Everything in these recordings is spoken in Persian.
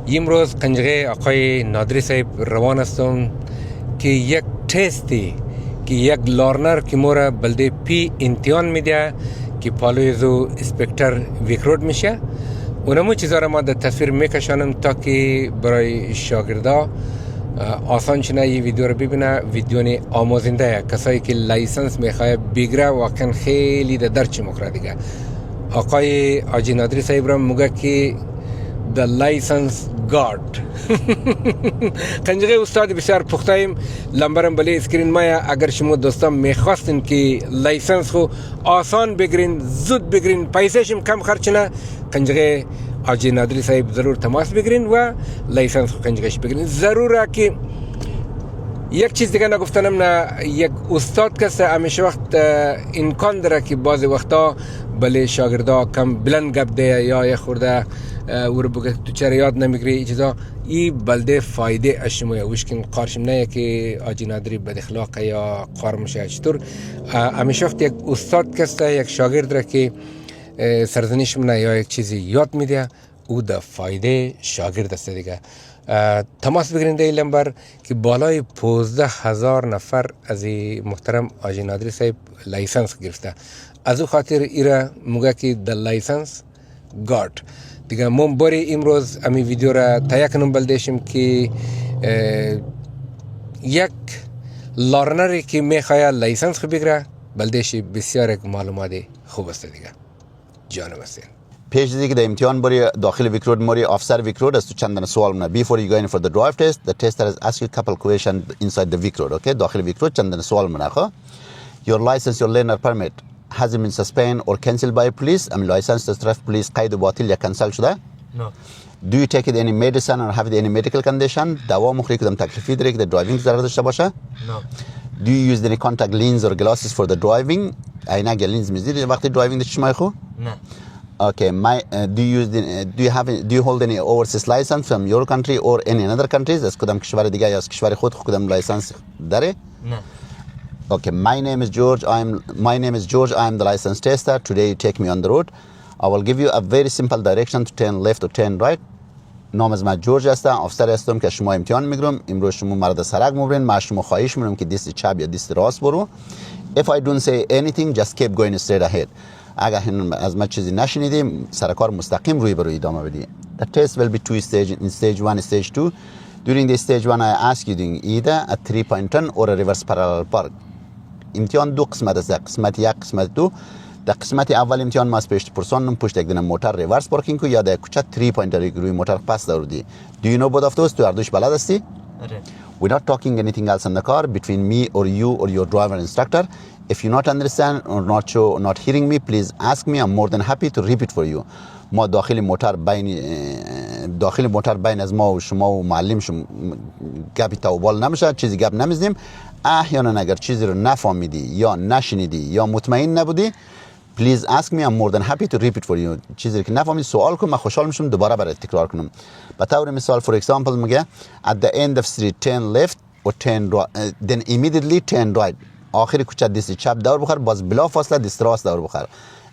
امروز قنجقه آقای نادری صاحب روان هستم که یک تستی که یک لارنر که مورا بلده پی امتحان میده که پالوی زو اسپکتر ویکرود میشه. اونمو چیزا را ما در تصویر میکشانم تا که برای شاگردا آسان چنه یه ویدیو رو ببینه. ویدیو آموزنده کسایی که لایسنس میخواه بگیره واقعا خیلی در چی مکره دیگه. آقای آجی نادری صاحب را موگه که the license guard قنجقه استاد بسیار پختایم. لمبرم بله اسکرین مایا. اگر شما دوستان میخواستین که لایسنس خو آسان بگیرین، زود بگیرین، پیسهشم کم خرچ نه، قنجقه آجی نادری صاحب ضرور تماس بگیرین و لایسنس خو قنجقهش بگیرین. ضروره که یک چیز دیگه نگفتنم نه، یک استاد کسته همیشه وقت امکان داره که بعضی وقتا بله شاگردا کم بلند گپ ده یا یه خورده او رو بگه تو چرا یاد نمیگیری این چیزا، این بلده فایده اشمویه وشکن قارشم نه که آجی نادری بد اخلاقه یا قار میشه. چطور همیشه وقت یک استاد کسته یک شاگرد را که سرزنشم نه یا یک چیزی یاد میده او ده فایده شاگرد است دیگه. تماس بگیرین ده لمبر که بالای 15,000 نفر از محترم آجی نادری صاحب لایسنس گرفته. از او خاطر ایره موگه که د لایسنس گارد دیگه. من باری امروز امی ویدیو را تایه کنم بلدهشم که یک لارنری که میخواه لایسنس خو بگیره بلدهش بسیار یک معلومات خوب است دیگه. جانم هستین. پیش از اینکه در امتحان بری داخل ویکرود موری افسر ویکرود است تو چندان سوال مونه. Before you go in for the drive test, the tester has asked you a couple questions inside the ویکرود. Okay, داخل ویکرود چندان سوال مونه. خب your license, your learner permit has been suspended or cancelled by police. ام لایسنس ترافیک پلیس قید و باطل یا کنسل شده؟ No. Do you take any medicine or have any medical condition? دوا مخوری کدام تکلیفی داری که در درایوینگ ضرر داشته باشه؟ No. Do you use any contact lens or glasses for the driving? عینک یا لنز میزدی وقتی درایوینگ در چشمای خو؟ نه. Okay, do you hold any overseas license from your country or any another countries? از کدام کشور دیگه یا از کشور خود کدام لایسنس داره؟ نه. Okay, my name is George. I am the license tester. Today you take me on the road. I will give you a very simple direction to turn left or turn right. نام از من جورج هستم، افسر هستم که شما امتحان میگیرم. امروز شما مرد سرک میبرین، من شما خواهش میکنم که دست چپ یا دست راست برو. If I don't say anything, just keep going straight ahead. اگر از من چیزی نشنیدیم سرکار مستقیم روی برو ادامه بدی. The test will be two stages. In stage 1 stage 2. During the stage 1 I ask you doing either a 3-point turn or a reverse parallel park. امتحان دو قسمت است، قسمت یک قسمت دو. در قسمت اول امتحان ما از پشت پرسانم پشت یک دونه موتر ریورس پارکینگ کو یا در کوچه 3 پوینت روی موتر پس داردی. Do you know both of those؟ تو هر دوش بلد هستی؟ آره. We're not talking anything else in the car between me or you or your driver instructor. If you not understand or not hearing me, please ask me. I'm more than happy to repeat for you. ما داخل موتر بین از ما و شما و معلم شما گپی توبال نمیشه، چیزی گپ نمیزنیم. احیانا اگر چیزی رو نفهمیدی یا نشنیدی یا مطمئن نبودی please ask me. I'm more than happy to repeat for you. چیزی که نفهمیدی سوال کن، من خوشحال میشم دوباره برات تکرار کنم. به طور مثال for example میگه at the end of street turn left or turn right then immediately turn right. آخر کوچه دست چپ دور بخور، باز بلا فاصله دست راست دور بخور.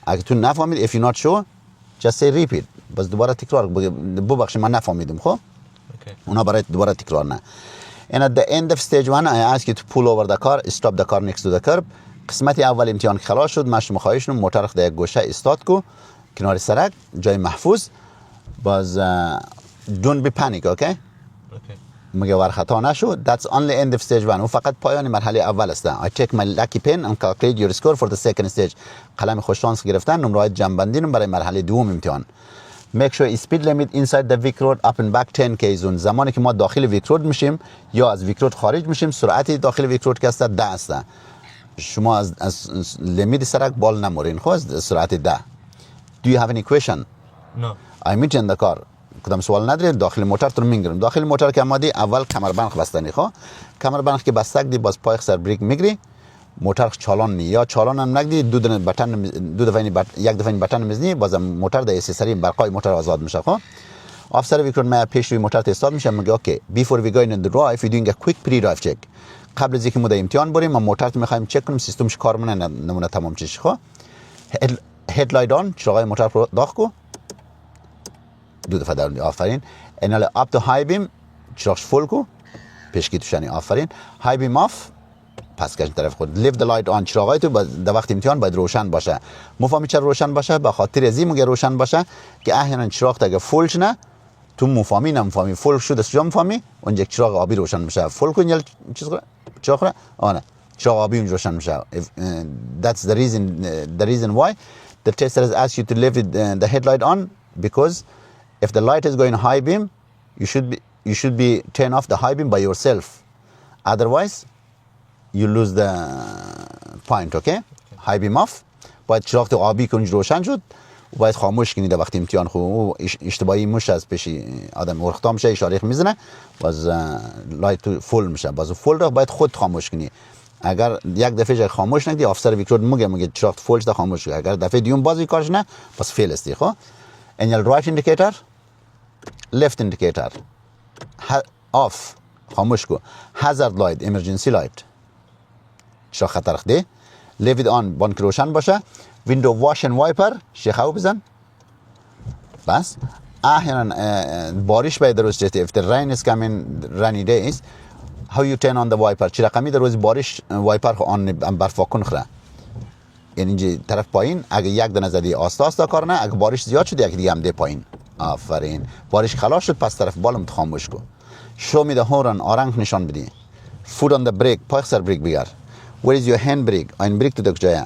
اگه تو نفهمید if you not sure just say repeat. باز دوباره تکرار ببخشید من نفهمیدم. خب اونا برای دوباره تکرار نه. And at the end of stage 1 I ask you to pull over the car, stop the car next to the curb. قسمت اول امتحان که خلاص شد، من شما خواهش کنم موتر خود یک گوشه استاد کو کنار سرک جای محفوظ. باز don't be panic. okay میگه ور خطا نشو. That's only end of stage 1. اون فقط پایان مرحله اول است. I take my lucky pen and calculate your score for the second stage. قلم خوش شانس گرفتن نمرات جنبندی برای مرحله دوم امتحان. Make sure speed limit inside the Vic Road up and back 10 k zone. زمانی که ما داخل ویک رود میشیم یا از ویک رود خارج میشیم سرعت داخل ویک رود که است 10 است. شما از لیمیت سرک بال نمورین. خب سرعت 10. Do you have any question? No. I meet in the car. کدام سوال ندارید. داخل موتر تو میگیرم. داخل موتر که آمدی اول کمربند بستنی. خب کمربند که بستگ دی باز پای سر بریک میگیری موتر چالان نی یا چالان هم نگدی دو بتن یک دفعه بتن میزنی باز موتر در اساسری برقای موتر آزاد میشه. خب افسر ویکرود ما پیش روی موتر استاد میشه میگه اوکی before we go in the drive we doing a quick pre-drive check. قبل از اینکه ما در امتحان بریم ما موتر رو میخوایم چک کنیم سیستمش کار نمونه تمام چیش. خب هدلایت آن چراغ موتر رو داغ کو دو دفعه دارم. آفرین. اینال اپ تو های بیم چراغش فول کو پیشکی توشانی. آفرین. های بیم آف پس کش طرف خود. لیف د لایت آن چراغای تو در وقت امتحان باید روشن باشه. مفهمی چرا روشن باشه؟ به خاطر ازی میگه روشن باشه که احیانا چراغ تا اگه فول شنه تو مفهمی نمیفهمی فول شد است جا مفهمی اونجا چراغ آبی روشن میشه. فول کن یل چیز کنه چراغ آنه چراغ آبی اونجا روشن میشه. That's the reason why the tester has asked you to leave the headlight on, because if the light is going high beam you should be turn off the high beam by yourself, otherwise you lose the point. okay? high beam off. باید چراغ تو آبی کنج روشن شد و باید خاموش کنید وقتی امتحان خوب اشتباهی مش از پیش آدم ورختا میشه اشاره میزنه باز لایت تو فول میشه. باز فول را باید خود خاموش کنی. اگر یک دفعه جای خاموش نکردی افسر ویکرود میگه چراغ فول شده خاموش کنی. اگر دفعه دیوم بازی کارش نه پس فیل استی. خب انیل رایت ایندیکیتور left indicator off خاموش کو. hazard light emergency light چرا خطر خده leave it on بانک روشن باشه. window wash and wiper شیخو بزن. بس احیانا بارش باید درست جسته. if the rain is coming rainy days how you turn on the wiper چی رقمی در روز بارش وایپر خو آن برفا کن خره. یعنی اینجا طرف پایین اگه یک دانه زدی آستا آستا کار نه. اگه بارش زیاد شد یک دیگه هم ده پایین. آفرین. بارش خلاص شد پس طرف بالم خاموش کو. show me the horn آرنگ نشان بدی. foot on the brake پای سر بریک بگیر. where is your hand brake این بریک تو دکجایا.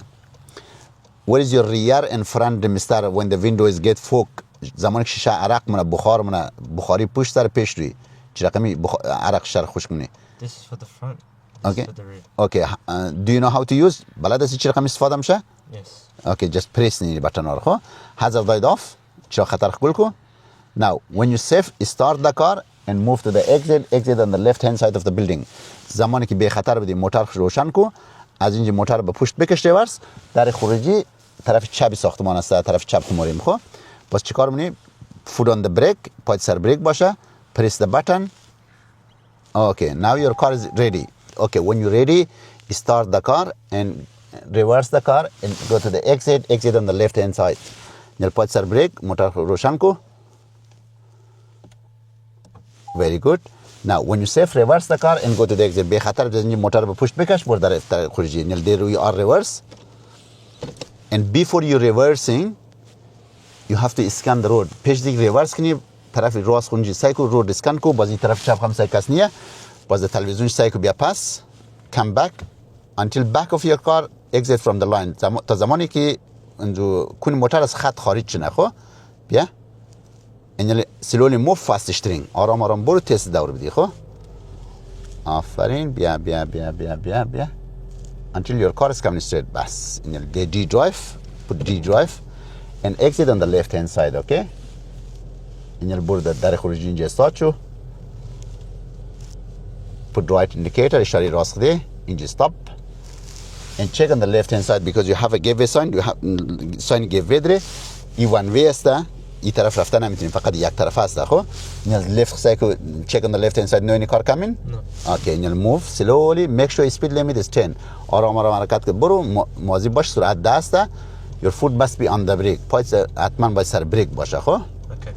where is your rear and front demister when the windows get fog زمانی که شیشه عرق منه بخار منه بخاری پشت سر پیش روی چی رقمی عرق شر خوش کنی. This is for the front. Okay. This is for the rear. Okay. Do you know how to use بلد هستی چی رقم استفاده میشه؟ Yes. Okay. Just press نی بटन ها رو. خب hazard light off چرا خطر قبول کو. Now when you safe start the car and move to the exit on the left hand side of the building. زمانی که به خطر بدی موتور روشن کو از اینجا موتور به پشت بکش ریورس در خروجی طرف چپ ساختمان است طرف چپ خماریم. خب باز چیکار می‌کنی؟ foot on the brake پای سر بریک باشه. press the button. Okay, now your car is ready. Okay, when you're ready, start the car and reverse the car and go to the exit on the left hand side. Now put sir brake, motor roshan ko. Very good. Now when you safe reverse the car and go to the exit. Be khatar bajni motor be push bekash bor dar khurji. Now there we are reverse. And before you reversing, you have to scan the road. Pesh dik reverse kini طرف راست خونجی سعی کو رود اسکن کو باز این طرف چپ هم سعی کس نیه باز تلویزیون سعی کو بیا پس come back until back of your car exit from the line تا زمانی که انجو کنی موتور از خط خارج چنه خو بیا این slowly move fast steering آرام آرام برو تست دور بدی خو آفرین بیا بیا بیا بیا بیا بیا until your car is coming straight بس این D drive put D drive and exit on the left hand side. okay این برد در خروجی اینجا استارت شو. put right indicator اشاره راست ده اینجا stop and check on the left hand side because you have a gateway sign. you have sign gateway داره ای one way است. این طرف رفتن نمیتونیم فقط یک طرف است. خب این left side check on the left hand side no any car coming. No. okay این move slowly make sure speed limit is 10. آرام آرام حرکت کن برو مواظب باش سرعت 10 است. your foot must be on the brake پای حتما باید سر بریک باشه. خب Okay.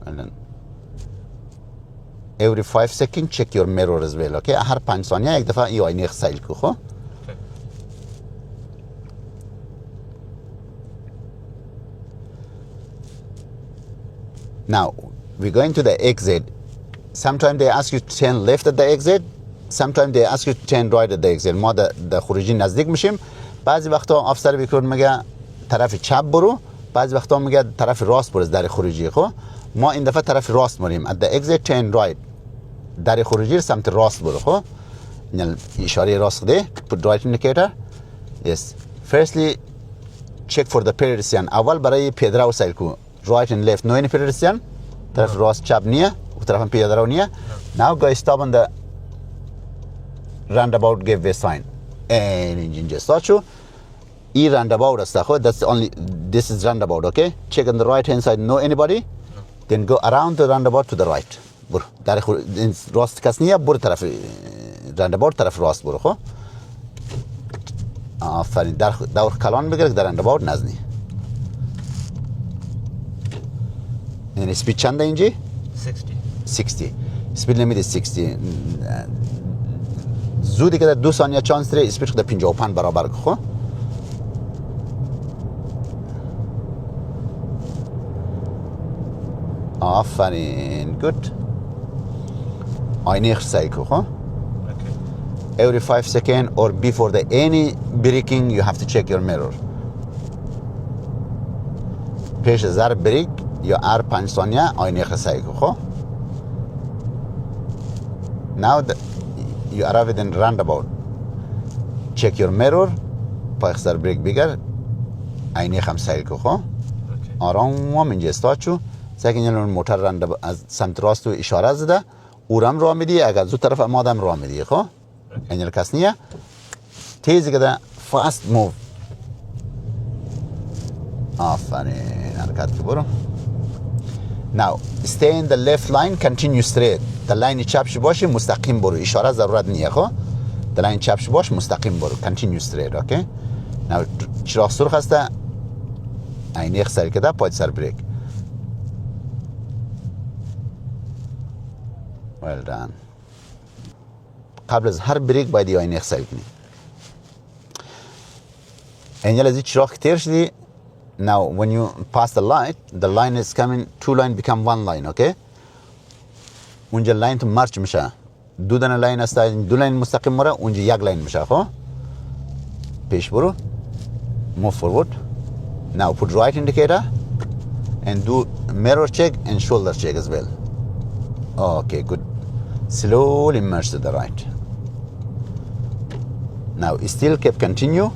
and then every 5 seconds check your mirror as well. okay هر 5 ثانیه یک دفعه ای آینه سیل کو. خب Okay. now we're going to the exit. sometimes they ask you to turn left at the exit, sometimes they ask you to turn right at the exit. ما در خروجی نزدیک میشیم. بعضی وقتا افسر بیکرد میگه طرف چپ برو بعضی وقتا میگه طرف راست برو در خروجی. خب ما این دفعه طرف راست بریم. at the exit turn right در خروجی سمت راست برو. خب این اشاره راست ده put right indicator. yes firstly check for the pedestrian. اول برای پیاده رو سیل کو right and left no any pedestrian. طرف راست چپ نیه و طرف هم پیاده رو نیه. now go stop on the roundabout gateway sign and اینجا استارت شو. این roundabout است. خب that's only this is roundabout. okay check on the right hand side no anybody. then go around the roundabout to the right. برو در راست کس نیه برو طرف roundabout طرف راست برو. خب آفرین در دور کلان بگیر در roundabout نزنی. یعنی اسپید چنده اینجا 60. 60 اسپید لیمیت 60 زودی که در 2 ثانیه چانس داره اسپید خود 55 برابر خو آفرین گود آینه خسایی که خو Okay. every 5 seconds or before the any braking you have to check your mirror پیش از هر بریک یا هر 5 ثانیه آینه خسایی که خو now the, you arrive in roundabout check your mirror پایخ سر بریک بگر آینه خمسایی که خو Okay. آرام اینجا استاد شو ساکن یه موتر رنده از سمت راست و اشاره زده اورم راه میدی اگر زود طرف امادم راه میدی خو این کس نیه تیزی که ده fast move آفرین حرکت که برو now stay in the left line continue straight the line چپش باشه مستقیم برو اشاره ضرورت نیه خو the line چپش باش مستقیم برو continue straight okay now چراغ سرخ هسته عینه خسری که ده پاید سر بریک well done قبل از هر بریک باید یه آینه خسری کنی اینجا از این چراغ که تیر شدی now when you pass the line is coming 2 line become 1 line okay اونجا لاین تو مرچ میشه دو دانه لاین است 2 لاین مستقیم مره اونجا یک لاین میشه خب پیش برو move forward now put right indicator and do mirror check and shoulder check as well okay good slowly merge to the right now still keep continue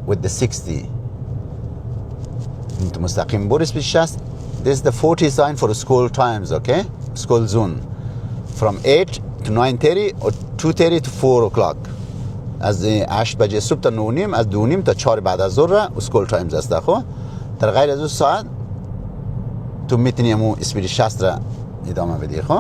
with the 60 انت مستقیم برو اسپید 60 this is the 40 sign for school times okay school zone from 8 to 9:30 or 2:30 to 4 o'clock از 8 بجه صبح تا 9 نیم از 2 نیم تا 4 بعد از ظهر اسکول تایمز است خو در غیر از اون ساعت تو میتونی مو اسپید 60 را ادامه بدی خو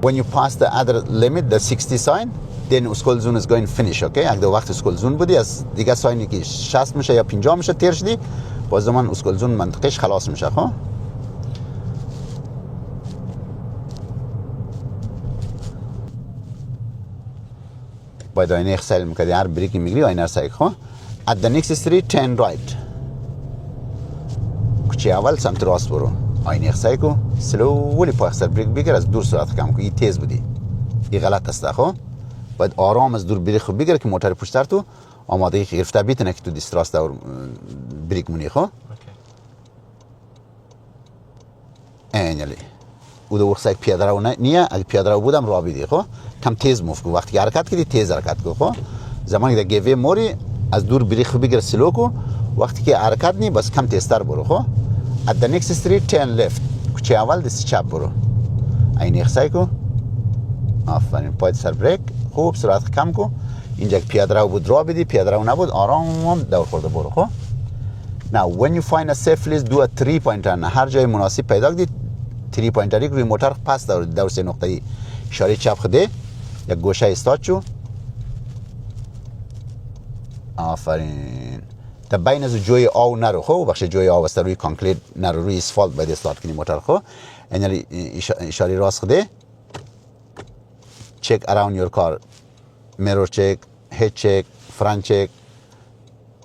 when you pass the other limit the 60 sign then school zone is going to finish okay اگه وقت اسکول زون بودی از دیگه ساینی که 60 میشه یا 50 میشه تیر شدی باز زمان اسکول زون منطقش خلاص میشه خو باید آینه اخسایل میکردی هر بریکی میگیری آینه ارسایی خو at the next street turn right کچه اول سمت راست برو آینه اخسایی کو سلولی پا اخسر بریک بگیر از دور سرعت کم کو این تیز بودی این غلط است خو باید آرام از دور بریک بگیر که موتر پشتر تو آمادگی که گرفته بیتنه که تو دیست راست دور بریک مونی خو اینجالی او دو وقت پیاده رو نیه اگه پیاده رو بودم راه بیدی خو کم تیز موف کو وقتی حرکت کردی تیز حرکت کو خو زمانی که گیوی موری از دور بریخ بگیر سلو کو وقتی که حرکت نی بس کم تیزتر برو خو at the next street turn left کوچه اول دست چپ برو این اخسای کو آفرین پاید سر بریک خوب سرعت کم کو اینجا که پیاده رو بود راه بیدی پیاده رو نبود آرام دور خورده برو خو now when you find a safe place do a 3 pointer هر جای مناسب پیدا کردی 3 پوینتری روی موتر پس دور سه نقطه‌ای اشاره چپ خده یک گوشه استارت شو آفرین تا بین از جوی آو نرو خو بخش جوی آو است روی کانکریت نرو روی اسفالت باید استارت کنی موتر خو یعنی اشاره راست خده check around your car mirror check head check front check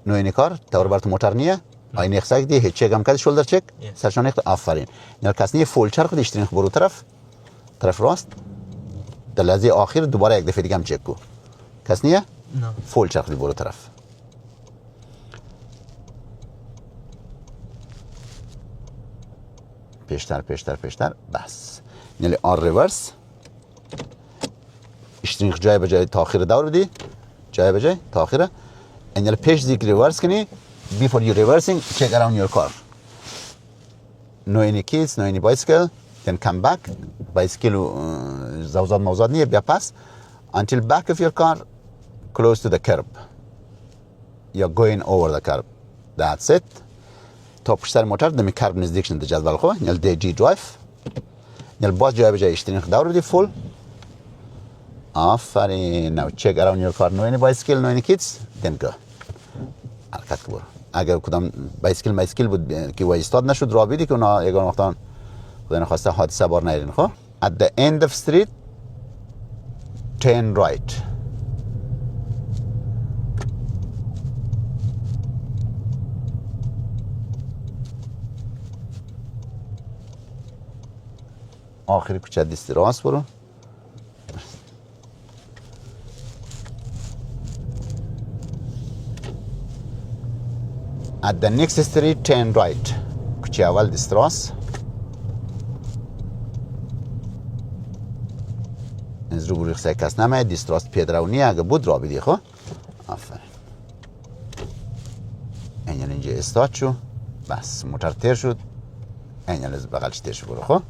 نو این کار تور برات موتر نیه آینه اخساک دی هیچ چک هم کردی شولدر چک سرشان اخت آفرین نه کس نیه فول چرخ دیشترین برو طرف راست در لحظه آخر دوباره یک دفعه دیگه هم چک کو کس نیه نه فول چرخ دی برو طرف پیشتر بس یعنی آن ریورس اشترین جای به جای تاخیر دور بدی جای به جای تاخیره یعنی پیش دیگه ریورس کنی before you reversing check around your car no any kids no any bicycle then come back bicycle زوزاد موزاد نیه بیا پس until back of your car close to the curb you're going over the curb that's it تا پشتر موتر دمی کرب نزدیک شد جدول خو یعنی دی جی درایف یعنی باز جای به جای اشترین دور بدی فول آفرین now check around your car no any bicycle no any kids then go حرکت برو اگر کدام بایسکل بود که وایستاد نشد راه بیدی که اونا یگان وقتا خدا نخواسته حادثه بار نیرین. خب at the end of street turn right. آخری کوچه دست راست برو. At the next street turn right. کوچه اول دست راست. از رو بروی خسای کس نمه دست راست پیدرونی اگه بود را بیدی. خب آفرین. اینجا استارت شو. بس موتر تیر شد. اینجا از بغلش تیر شو برو. خب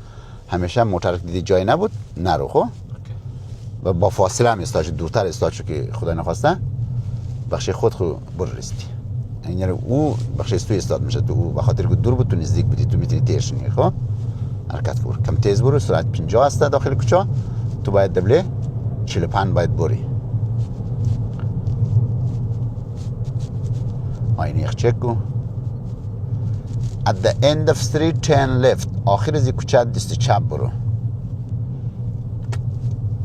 همیشه موتر دیدی جای نبود نرو. خب و با فاصله هم استارت شد، دورتر استارت شد که خدای نخواسته بخش خود برو رسیدی. اینجا او بخش استوی استارت میشه، تو او بخاطر که دور بود تو نزدیک بودی تو میتونی تیر شنی. خب حرکت برو، کم تیز برو، سرعت 50 هسته داخل کوچه، تو باید دبله 45 باید بری. آینه چک کو. At the end of street turn left. آخر از کوچه دست چپ برو.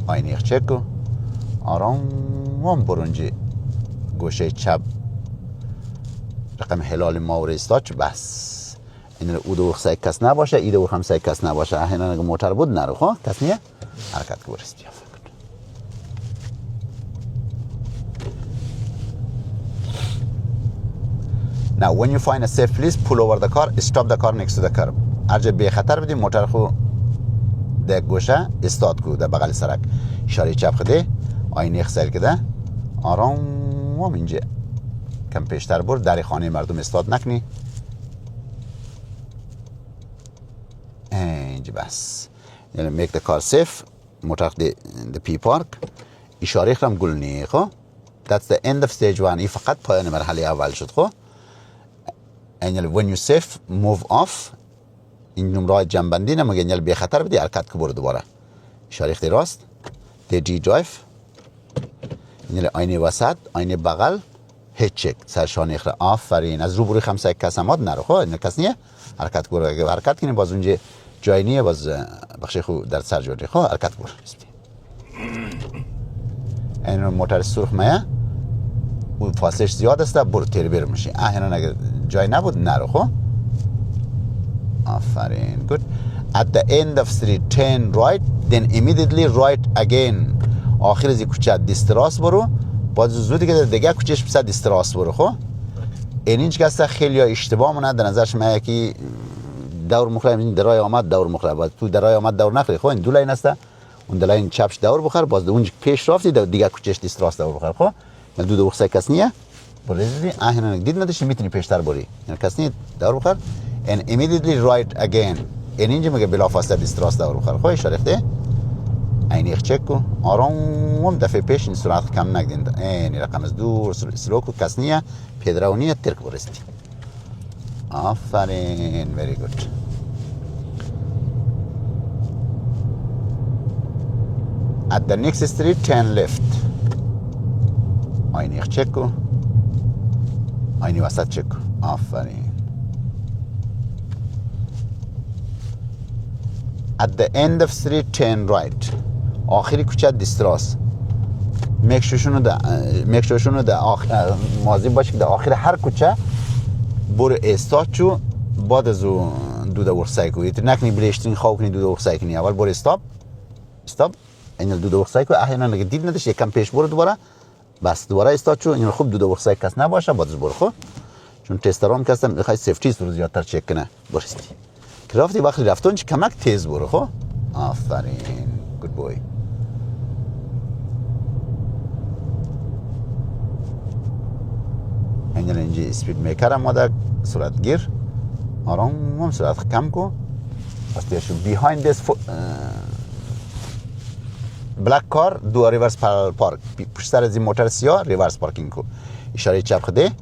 آینه چک کو. آرام برو اونجا گوشه چپ رقم هلال ماوره استاد. بس این او دو خسای کس نباشه، ای دو خمسای کس نباشه. هنان اگه موتر بود نرو. خب کس نیه حرکت که برستی. Now when you find a safe place, pull over the car, stop the car next to the curb. هر جا بی خطر بدی موتر خو در گوشه استاد کو در بغل سرک. اشاره چپ خده، آینه خسر کده، آرام اینجا کم پیشتر بر، در خانه مردم استاد نکنی. اینجا بس. یعنی make the car safe. موتر خده the P park. اشاره خرم گل نی. خو that's the end of stage 1. این فقط پایان مرحله اول شد. خو اینجا when you safe move off. این نمره جنبندی نمگه اینجا بی خطر بدی حرکت که برو دوباره. اشاره خیلی راست دی درایف. اینجا آینه وسط، آینه بغل، هیچ چک سرشانه خیلی. آفرین. از رو بروی خمسه کسمات نرو. خب این کس نیه حرکت برو. اگه حرکت کنی باز اونجا جای نیه، باز بخشی خود در سر جوری. خب حرکت برو. این موتر سرخ مایه اون فاصلش زیاد است، برو تیر بیر میشی. احیانا اگه جای نبود نرو. خب آفرین. good. At the end of street turn right, then immediately right again. آخر از کوچه دست راست برو، باز زودی که دیگه کوچهش بسید دست راست برو. خب این چیز است خیلی اشتباه مونه در نظرش. من یکی دور مخره این درای آمد دور مخره، باز تو درای آمد دور نخری. خب این دو لاین است، اون دلاین چپش دور بخور، باز اون پیش رفتی دیگه کوچهش دست راست دور بخور. خب دو خسای کس نیه برزیدی. احیانا دید نداشتی میتونی پیشتر بری. یعنی کس نیه دور بخور and immediately right again. این اینجا میگه بلافاصله دست راست دور بخور. خب اشاره خده عینی چک کو. آرام دفعه پیش این سرعت کم نگدین. این رقم از دور سلو کو کس نیه پیدرونی ترک برستی. آفرین. very good. At the next street turn left. آینه چک کو. آینه وسط چک کو. آفرین. At the end of street turn right. آخری کوچه دست راست. میکشوشونو در آخر مازی باشه که در آخر هر کوچه برو استارت شو، بعد از اون دو ورسای کو. یعنی نکنی بلیشتین خواب کنی دو ورسای کنی. اول برو استاپ این دو ورسای کو. احیانا اگه دید نداشت یکم پیش برو دوباره، بس دوباره استارت شو. این خوب دو ورسای کس نباشه بعد از برو. خب چون تسترام کسم میخوای سیفتی رو زیادتر چک کنه برستی. که رفتی وقتی رفتون چه کمک تیز برو. خب آفرین. گود بوی. اینجا اسپید میکر هم ماده سرعت گیر. آرام سرعت کم کو. بس behind this black car do a reverse parallel park. پشت سر از این موتر سیاه ریورس پارکینگ کو. اشاره چپ خده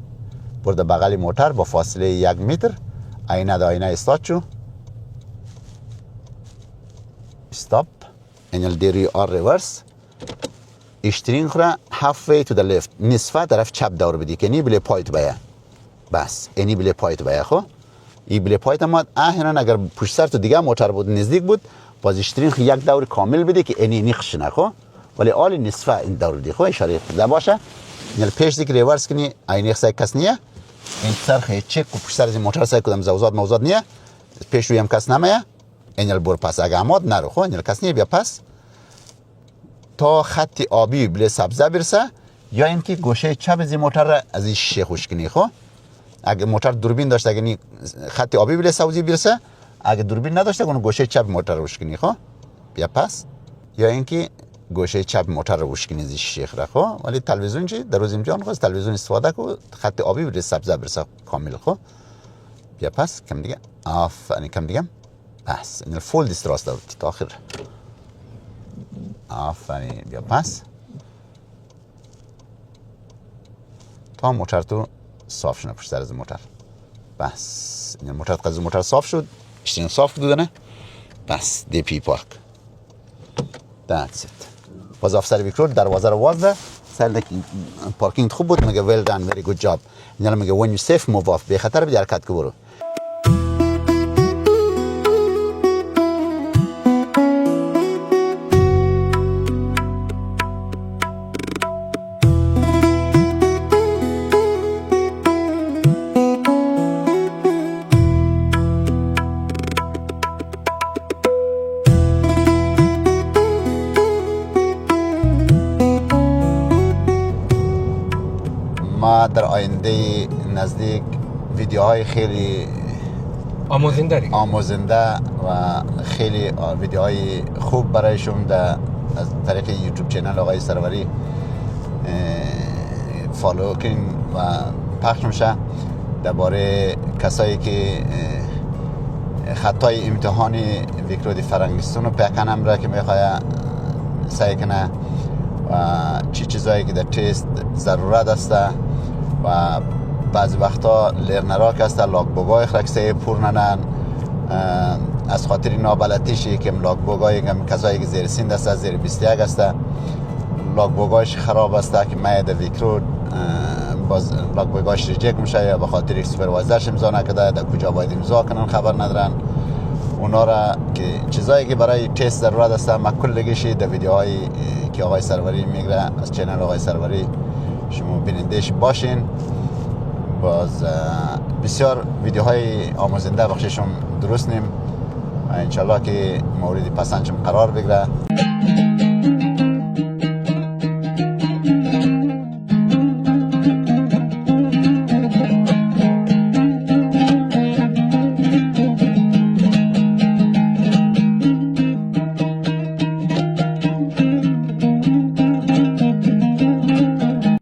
برده بغل موتر با فاصله 1 متر. آینه دا آینه استارت شو. stop. اینجا دیری آر ریورس. اشترین خورا halfway to the left. نصفه طرف چپ دور بدی که نی بلی پایت باید. بس اینی بله پایت باید خو این بله پایت ما احیانا اگر پشت سر تو دیگه موتور بود نزدیک بود باز اشترین یک دور کامل بده که اینی نیخش نخو ولی آل نصفه این دور دی خو اشاره ده باشه یعنی پیش دیگه ریورس کنی این یک سای کس نیه این سر خیلی چک و پشت سر از موتور سای کدام زوزاد موزاد نیه پیش روی هم کس نمیه این بر پس اگه عماد نرو خو این کس نیه بیا پس تا خط آبی بله سبزه برسه یا اینکه گوشه چپ از موتور را از این شیشه خوش کنی خو اگه موتور دوربین داشته اگه خط آبی بله سبزی برسه اگه دوربین نداشته اون گوشه چپ موتور رو خوش کنی خو بیا پس یا اینکه گوشه چپ موتور رو خوش کنی از این شیشه را خو ولی تلویزیون چی در روز امتحان خواست تلویزیون استفاده کو خط آبی بله سبزه برسه کامل خو بیا پس کم دیگه آفرین کم دیگه بس این فول دیست راست دارد تا آخر آفرین بیا پس تا موتور تو صاف شد پشت سر از موتور بس این موتور قضیه موتور صاف شد اشتین صاف دادنه بس دی پی پارک that's it باز افسر ویکرور دروازه رو واز ده سر پارکینگ خوب بود میگه well done very good job اینا میگه when you safe move off به خطر به حرکت که برو ما در آینده نزدیک ویدیوهای خیلی آموزنده و خیلی ویدیوهای خوب برایشون در از طریق یوتیوب چینل آقای سروری فالو کنیم و پخش میشه درباره کسایی که خطای امتحان ویکرودی فرنگستون رو پیکنم را که میخواه سعی کنه و چی چیزایی که در تست ضرورت است و بعضی وقتا لرنرها که است لاگ بوگای خرکسته پر ننن از خاطر نابلتیشی که لاگ بوگای کسایی که زیر سین است زیر 21 است لاگ بوگایش خراب است که ماید ویکرود باز لاگ بوگایش ریجکت میشه یا به خاطر سوپروایزرش امضا نکرده در کجا باید امضا کنن خبر ندارن اونا را که چیزایی که برای تست ضرورت است ما کلگیش در ویدیوهای که آقای سروری میگره از چینل آقای سروری شما بینندهش باشین باز بسیار ویدیوهای آموزنده بخششون درست نیم انشالله که موردی پسندشم قرار بگیره